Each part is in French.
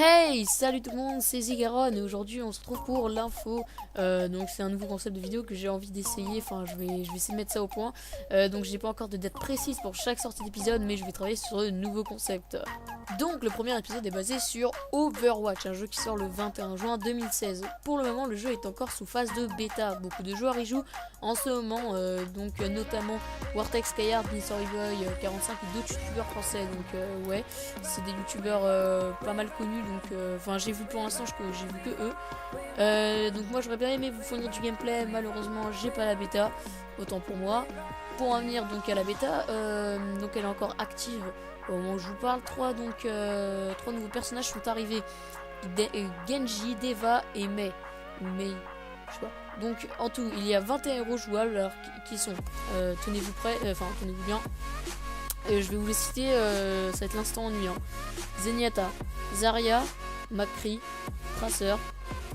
Hey, salut tout le monde, c'est Zigaron et aujourd'hui on se retrouve pour l'info. Donc c'est un nouveau concept de vidéo que j'ai envie d'essayer, enfin je vais essayer de mettre ça au point. Donc j'ai pas encore de date précise pour chaque sortie d'épisode, mais je vais travailler sur de nouveaux concepts. Donc le premier épisode est basé sur Overwatch, un jeu qui sort le 21 juin 2016. Pour le moment le jeu est encore sous phase de bêta, beaucoup de joueurs y jouent en ce moment, donc notamment Wartex, Skyhard, Boy 45 et d'autres youtubeurs français. Donc ouais, c'est des youtubeurs pas mal connus, donc enfin j'ai vu pour l'instant, j'ai vu que eux. Donc moi j'aurais bien aimé vous fournir du gameplay, malheureusement j'ai pas la bêta, autant pour moi. Pour en venir donc à la bêta, donc elle est encore active au moment où je vous parle. Trois nouveaux personnages sont arrivés, Genji, Deva et Mei, je sais pas. Donc en tout il y a 21 héros jouables, alors, qui sont, tenez-vous prêts, tenez-vous bien. Je vais vous les citer, ça va être l'instant ennui. Zenyatta, Zarya, McCree, Tracer,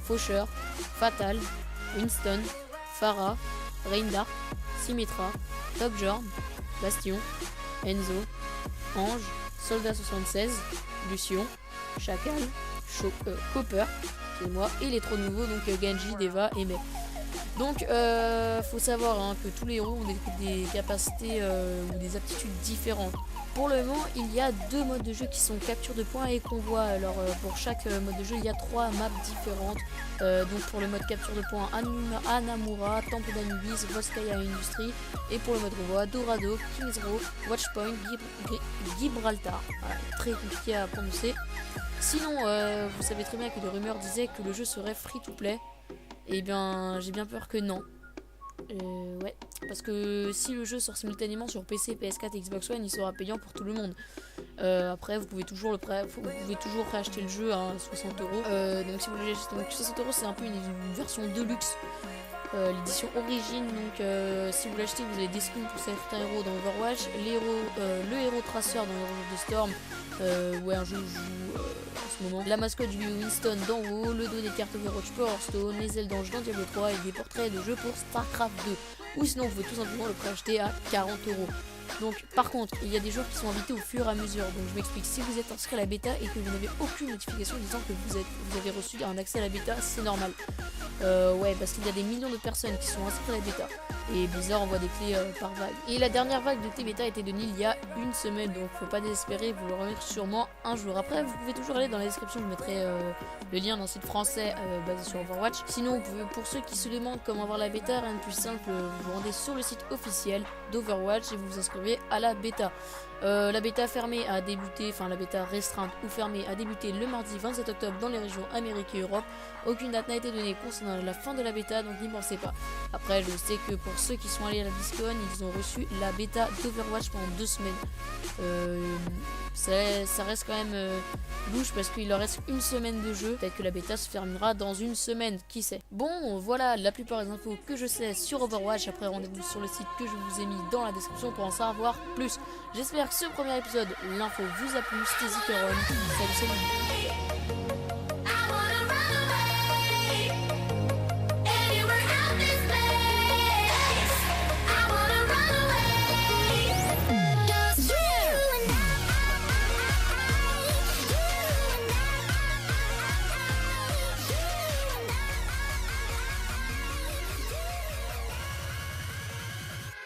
Faucheur, Fatal, Winston, Pharah, Reinhardt, Symmetra, Topjorn, Bastion, Enzo, Ange, Soldat 76, Lucion, Chacal, Copper, excusez-moi, et les trois nouveaux, donc Genji, Deva et Mei. Donc faut savoir que tous les héros ont des capacités ou des aptitudes différentes. Pour le moment il y a deux modes de jeu qui sont capture de points et convoi. Alors pour chaque mode de jeu il y a trois maps différentes. Donc pour le mode capture de points, Anamura, Temple d'Anubis, Volskaya Industrie. Et pour le mode convoi, Dorado, Kings Row, Watchpoint, Gibraltar. Voilà, très compliqué à prononcer. Sinon vous savez très bien que des rumeurs disaient que le jeu serait free to play. Et bien j'ai bien peur que non. Ouais, parce que si le jeu sort simultanément sur PC, PS4 et Xbox One, il sera payant pour tout le monde. Après vous pouvez toujours réacheter le jeu à 60€. Donc si vous voulez, donc 60€, c'est un peu une version deluxe, l'édition origine. Donc si vous l'achetez, vous avez des skins pour certains héros dans Overwatch, le héros traceur dans Heroes of the Storm, ouais, un jeu où je joue en ce moment, la mascotte du Winston dans WoW, le dos des cartes Overwatch pour Hearthstone, les ailes d'ange dans Diablo 3 et des portraits de jeux pour Starcraft 2. Ou sinon vous pouvez tout simplement le préacheter à 40€. Donc par contre il y a des joueurs qui sont invités au fur et à mesure. Donc je m'explique, si vous êtes inscrit à la bêta et que vous n'avez aucune notification disant que vous avez reçu un accès à la bêta, c'est normal. Ouais, parce qu'il y a des millions de personnes qui sont inscrites à la bêta et Blizzard envoie des clés par vague. Et la dernière vague de clés bêta a été donnée il y a une semaine, donc faut pas désespérer, vous le remettre sûrement un jour. Après vous pouvez toujours aller dans la description, je mettrai le lien d'un site français basé sur Overwatch. Sinon pour ceux qui se demandent comment avoir la bêta, rien de plus simple, vous vous rendez sur le site officiel d'Overwatch et vous vous inscrivez à la bêta. La bêta fermée a débuté, enfin la bêta restreinte ou fermée a débuté le mardi 27 octobre dans les régions Amérique et Europe. Aucune date n'a été donnée concernant la fin de la bêta, donc n'y pensez pas. Après je sais que pour ceux qui sont allés à la BlizzCon, ils ont reçu la bêta d'Overwatch pendant 2 semaines. Ça reste quand même louche parce qu'il leur reste une semaine de jeu. Peut-être que la bêta se fermera dans une semaine, qui sait. Bon, voilà la plupart des infos que je sais sur Overwatch. Après rendez-vous sur le site que je vous ai mis dans la description pour en savoir plus. J'espère que ce premier épisode, l'info vous a plu. C'était Zigaron. Salut.